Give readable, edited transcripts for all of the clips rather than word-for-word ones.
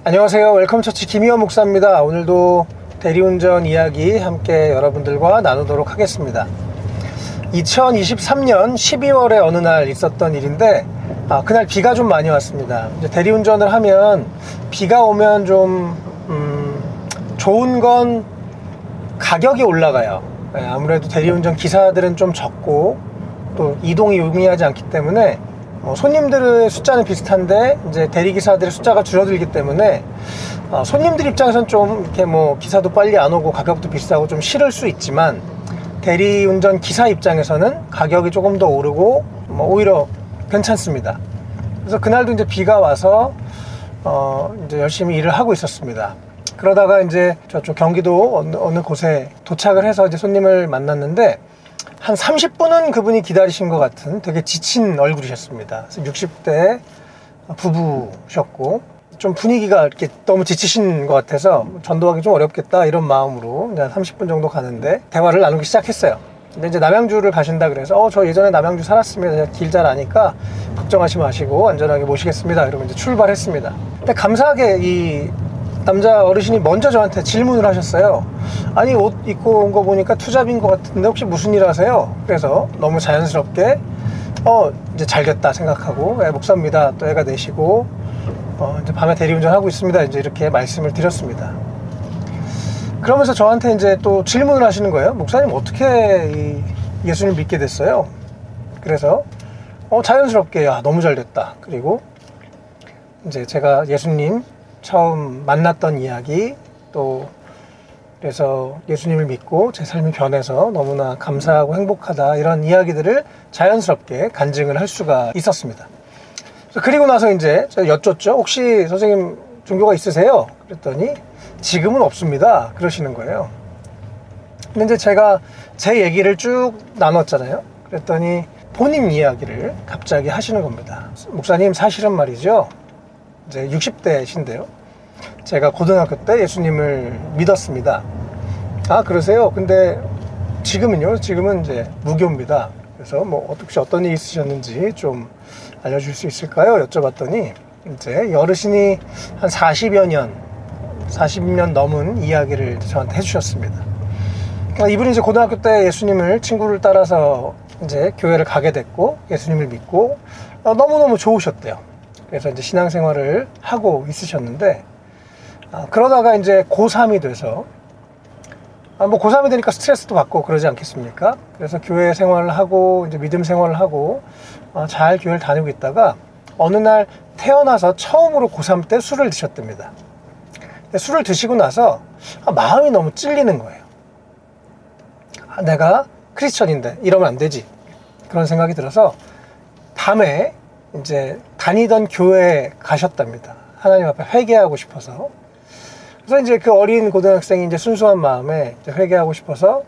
안녕하세요. 웰컴처치 김희원 목사입니다. 오늘도 대리운전 이야기 함께 여러분들과 나누도록 하겠습니다. 2023년 12월에 어느 날 있었던 일인데 그날 비가 좀 많이 왔습니다. 이제 대리운전을 하면 비가 오면 좀 좋은 건 가격이 올라가요. 아무래도 대리운전 기사들은 좀 적고 또 이동이 용이하지 않기 때문에 손님들의 숫자는 비슷한데 이제 대리기사들의 숫자가 줄어들기 때문에 손님들 입장에서는 좀 이렇게 기사도 빨리 안 오고 가격도 비싸고 좀 싫을 수 있지만 대리운전 기사 입장에서는 가격이 조금 더 오르고 오히려 괜찮습니다. 그래서 그날도 이제 비가 와서 이제 열심히 일을 하고 있었습니다. 그러다가 이제 저쪽 경기도 어느 곳에 도착을 해서 이제 손님을 만났는데 한 30분은 그분이 기다리신 것 같은 되게 지친 얼굴이셨습니다. 60대 부부셨고 좀 분위기가 이렇게 너무 지치신 것 같아서 전도하기 좀 어렵겠다 이런 마음으로 한 30분 정도 가는데 대화를 나누기 시작했어요. 근데 이제 남양주를 가신다 그래서 저 예전에 남양주 살았습니다. 길 잘 아니까 걱정하지 마시고 안전하게 모시겠습니다. 이러고 이제 출발했습니다. 근데 감사하게 이 남자 어르신이 먼저 저한테 질문을 하셨어요. 아니, 옷 입고 온 거 보니까 투잡인 것 같은데 혹시 무슨 일 하세요? 그래서 너무 자연스럽게 이제 잘 됐다 생각하고 목사입니다. 또 애가 내시고 이제 밤에 대리운전 하고 있습니다. 이제 이렇게 말씀을 드렸습니다. 그러면서 저한테 이제 또 질문을 하시는 거예요. 목사님 어떻게 예수님 믿게 됐어요? 그래서 자연스럽게 너무 잘 됐다. 그리고 이제 제가 예수님 처음 만났던 이야기 또 그래서 예수님을 믿고 제 삶이 변해서 너무나 감사하고 행복하다 이런 이야기들을 자연스럽게 간증을 할 수가 있었습니다. 그리고 나서 이제 제가 여쭙죠. 혹시 선생님 종교가 있으세요? 그랬더니 지금은 없습니다. 그러시는 거예요. 근데 이제 제가 제 얘기를 쭉 나눴잖아요. 그랬더니 본인 이야기를 갑자기 하시는 겁니다. 목사님 사실은 말이죠. 이제 60대신데요. 제가 고등학교 때 예수님을 믿었습니다. 아, 그러세요? 근데 지금은요? 지금은 이제 무교입니다. 그래서 혹시 어떤 일이 있으셨는지 좀 알려줄 수 있을까요? 여쭤봤더니 이제 어르신이 한 40년 넘은 이야기를 저한테 해주셨습니다. 이분이 이제 고등학교 때 예수님을 친구를 따라서 이제 교회를 가게 됐고 예수님을 믿고 너무너무 좋으셨대요. 그래서 이제 신앙생활을 하고 있으셨는데 그러다가 이제 고3이 돼서 고3이 되니까 스트레스도 받고 그러지 않겠습니까? 그래서 교회 생활을 하고 이제 믿음 생활을 하고 잘 교회를 다니고 있다가 어느 날 태어나서 처음으로 고3 때 술을 드셨답니다. 근데 술을 드시고 나서 마음이 너무 찔리는 거예요. 내가 크리스천인데 이러면 안 되지. 그런 생각이 들어서 밤에 이제 다니던 교회에 가셨답니다. 하나님 앞에 회개하고 싶어서. 그래서 이제 그 어린 고등학생이 이제 순수한 마음에 이제 회개하고 싶어서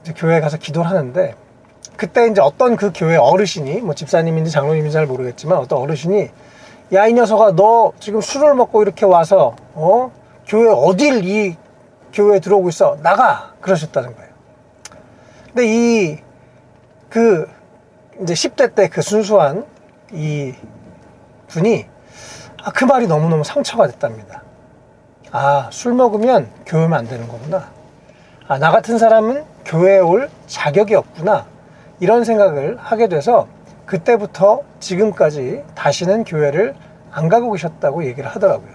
이제 교회에 가서 기도를 하는데 그때 이제 어떤 그 교회 어르신이 집사님인지 장로님인지 잘 모르겠지만 어떤 어르신이 야, 이 녀석아, 너 지금 술을 먹고 이렇게 와서 교회 어딜 이 교회에 들어오고 있어? 나가! 그러셨다는 거예요. 근데 이제 10대 때 그 순수한 이 분이 그 말이 너무너무 상처가 됐답니다. 술 먹으면 교회 오면 안 되는 거구나. 나 같은 사람은 교회에 올 자격이 없구나. 이런 생각을 하게 돼서 그때부터 지금까지 다시는 교회를 안 가고 계셨다고 얘기를 하더라고요.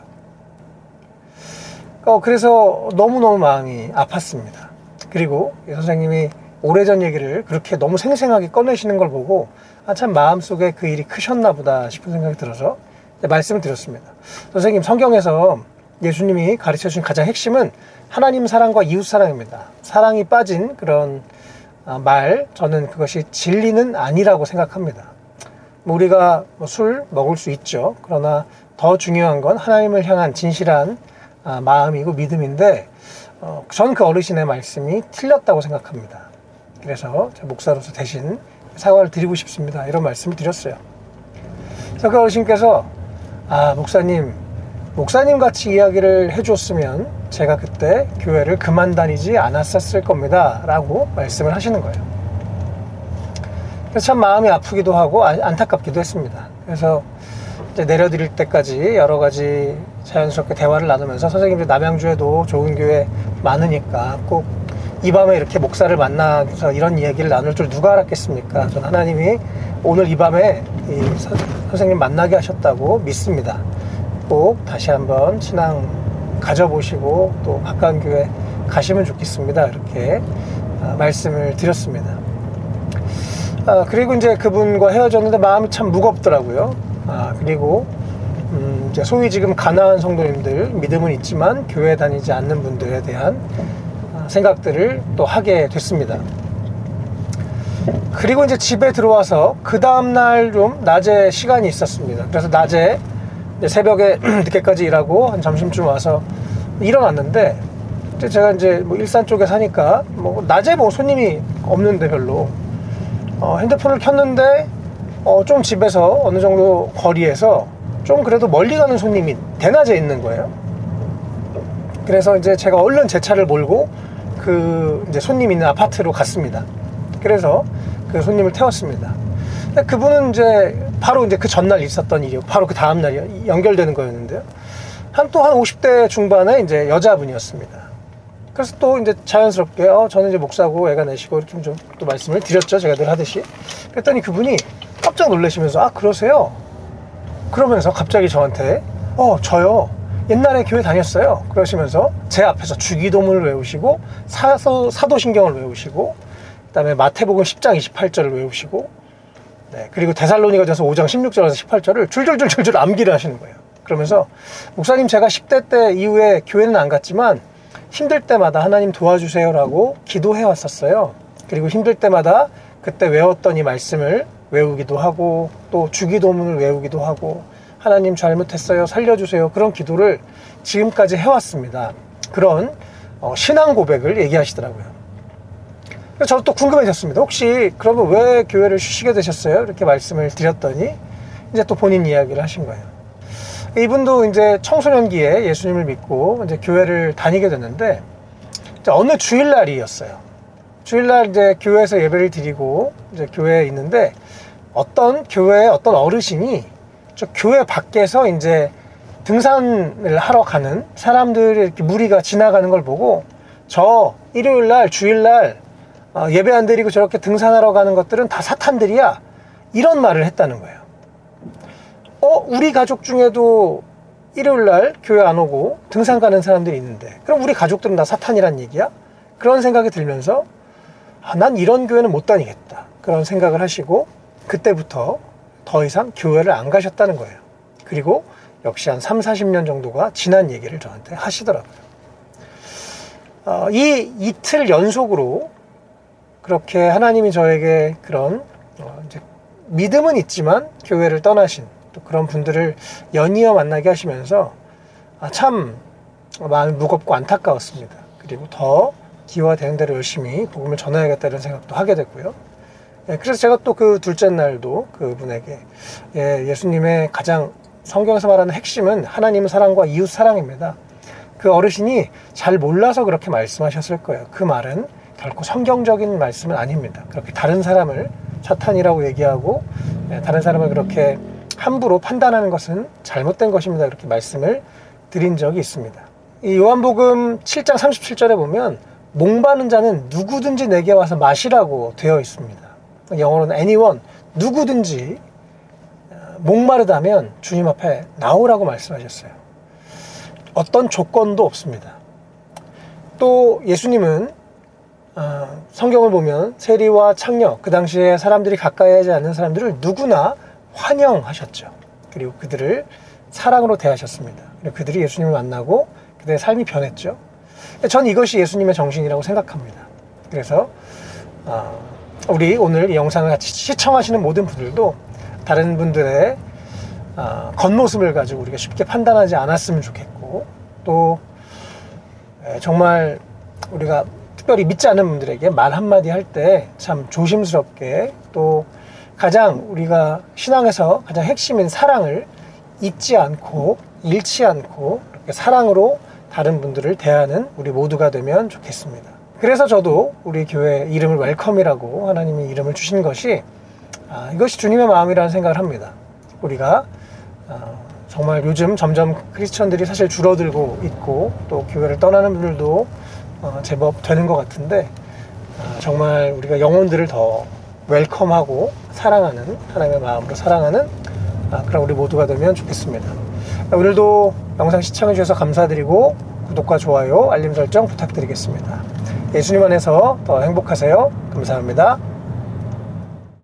그래서 너무너무 마음이 아팠습니다. 그리고 선생님이 오래전 얘기를 그렇게 너무 생생하게 꺼내시는 걸 보고 참 마음속에 그 일이 크셨나 보다 싶은 생각이 들어서 말씀을 드렸습니다. 선생님, 성경에서 예수님이 가르쳐주신 가장 핵심은 하나님 사랑과 이웃 사랑입니다. 사랑이 빠진 그런 저는 그것이 진리는 아니라고 생각합니다. 우리가 술 먹을 수 있죠. 그러나 더 중요한 건 하나님을 향한 진실한 마음이고 믿음인데 저는 그 어르신의 말씀이 틀렸다고 생각합니다. 그래서 목사로서 대신 사과를 드리고 싶습니다. 이런 말씀을 드렸어요. 그래서 그 어르신께서 목사님 같이 이야기를 해줬으면 제가 그때 교회를 그만 다니지 않았었을 겁니다. 라고 말씀을 하시는 거예요. 그래서 참 마음이 아프기도 하고 안타깝기도 했습니다. 그래서 이제 내려드릴 때까지 여러 가지 자연스럽게 대화를 나누면서 선생님들 남양주에도 좋은 교회 많으니까 꼭 이 밤에 이렇게 목사를 만나서 이런 이야기를 나눌 줄 누가 알았겠습니까? 전 하나님이 오늘 이 밤에 이 선생님 만나게 하셨다고 믿습니다. 꼭 다시 한번 신앙 가져보시고 또 가까운 교회 가시면 좋겠습니다. 이렇게 말씀을 드렸습니다. 그리고 이제 그분과 헤어졌는데 마음이 참 무겁더라고요. 그리고 이제 소위 지금 가난한 성도님들, 믿음은 있지만 교회 다니지 않는 분들에 대한 생각들을 또 하게 됐습니다. 그리고 이제 집에 들어와서 그 다음날 좀 낮에 시간이 있었습니다. 그래서 낮에 새벽에 늦게까지 일하고 한 점심쯤 와서 일어났는데, 제가 이제 뭐 일산 쪽에 사니까 뭐 낮에 뭐 손님이 없는데 별로 핸드폰을 켰는데 좀 집에서 어느 정도 거리에서 좀 그래도 멀리 가는 손님이 대낮에 있는 거예요. 그래서 이제 제가 얼른 제 차를 몰고 그 이제 손님 있는 아파트로 갔습니다. 그래서 그 손님을 태웠습니다. 근데 그분은 이제 바로 이제 그 전날 있었던 일이요. 바로 그 다음 날이 연결되는 거였는데요. 한 50대 중반의 이제 여자분이었습니다. 그래서 또 이제 자연스럽게 저는 이제 목사고 애가 내시고 이렇게 좀 또 말씀을 드렸죠. 제가 늘 하듯이. 그랬더니 그분이 깜짝 놀라시면서 그러세요? 그러면서 갑자기 저한테 저요. 옛날에 교회 다녔어요. 그러시면서 제 앞에서 주기도문을 외우시고 사도신경을 외우시고 그다음에 마태복음 10장 28절을 외우시고 그리고 데살로니가전서 5장 16절에서 18절을 줄줄줄줄 암기를 하시는 거예요. 그러면서 목사님 제가 10대 때 이후에 교회는 안 갔지만 힘들 때마다 하나님 도와주세요라고 기도해 왔었어요. 그리고 힘들 때마다 그때 외웠던 이 말씀을 외우기도 하고 또 주기도문을 외우기도 하고 하나님 잘못했어요 살려주세요 그런 기도를 지금까지 해왔습니다. 그런 신앙 고백을 얘기하시더라고요. 그래서 저도 또 궁금해졌습니다. 혹시 그러면 왜 교회를 쉬시게 되셨어요? 이렇게 말씀을 드렸더니 이제 또 본인 이야기를 하신 거예요. 이분도 이제 청소년기에 예수님을 믿고 이제 교회를 다니게 됐는데 어느 주일날이었어요. 주일날 이제 교회에서 예배를 드리고 이제 교회에 있는데 어떤 교회의 어떤 어르신이 저 교회 밖에서 이제 등산을 하러 가는 사람들이 이렇게 무리가 지나가는 걸 보고 저 일요일날 주일날 예배 안 드리고 저렇게 등산하러 가는 것들은 다 사탄들이야 이런 말을 했다는 거예요. 우리 가족 중에도 일요일날 교회 안 오고 등산 가는 사람들이 있는데 그럼 우리 가족들은 다 사탄이란 얘기야? 그런 생각이 들면서 난 이런 교회는 못 다니겠다 그런 생각을 하시고 그때부터 더 이상 교회를 안 가셨다는 거예요. 그리고 역시 한 30-40년 정도가 지난 얘기를 저한테 하시더라고요. 이 이틀 연속으로 그렇게 하나님이 저에게 그런 이제 믿음은 있지만 교회를 떠나신 또 그런 분들을 연이어 만나게 하시면서 참 마음이 무겁고 안타까웠습니다. 그리고 더 기회가 되는 대로 열심히 복음을 전해야겠다는 생각도 하게 됐고요. 그래서 제가 또 그 둘째 날도 그분에게 예수님의 가장 성경에서 말하는 핵심은 하나님의 사랑과 이웃 사랑입니다. 그 어르신이 잘 몰라서 그렇게 말씀하셨을 거예요. 그 말은 결코 성경적인 말씀은 아닙니다. 그렇게 다른 사람을 사탄이라고 얘기하고 다른 사람을 그렇게 함부로 판단하는 것은 잘못된 것입니다. 이렇게 말씀을 드린 적이 있습니다. 이 요한복음 7장 37절에 보면 목마른 자는 누구든지 내게 와서 마시라고 되어 있습니다. 영어로는 anyone, 누구든지 목마르다면 주님 앞에 나오라고 말씀하셨어요. 어떤 조건도 없습니다. 또 예수님은 성경을 보면 세리와 창녀, 그 당시에 사람들이 가까이 하지 않는 사람들을 누구나 환영하셨죠. 그리고 그들을 사랑으로 대하셨습니다. 그리고 그들이 예수님을 만나고 그들의 삶이 변했죠. 전 이것이 예수님의 정신이라고 생각합니다. 그래서 우리 오늘 이 영상을 같이 시청하시는 모든 분들도 다른 분들의 겉모습을 가지고 우리가 쉽게 판단하지 않았으면 좋겠고 또 정말 우리가 특별히 믿지 않는 분들에게 말 한마디 할 때 참 조심스럽게 또 가장 우리가 신앙에서 가장 핵심인 사랑을 잊지 않고 잃지 않고 이렇게 사랑으로 다른 분들을 대하는 우리 모두가 되면 좋겠습니다. 그래서 저도 우리 교회 이름을 웰컴이라고 하나님이 이름을 주신 것이 이것이 주님의 마음이라는 생각을 합니다. 우리가 정말 요즘 점점 크리스천들이 사실 줄어들고 있고 또 교회를 떠나는 분들도 제법 되는 것 같은데 정말 우리가 영혼들을 더 웰컴하고 사랑하는 하나님의 마음으로 사랑하는 그런 우리 모두가 되면 좋겠습니다. 오늘도 영상 시청해 주셔서 감사드리고 구독과 좋아요, 알림 설정 부탁드리겠습니다. 예수님 안에서 더 행복하세요. 감사합니다.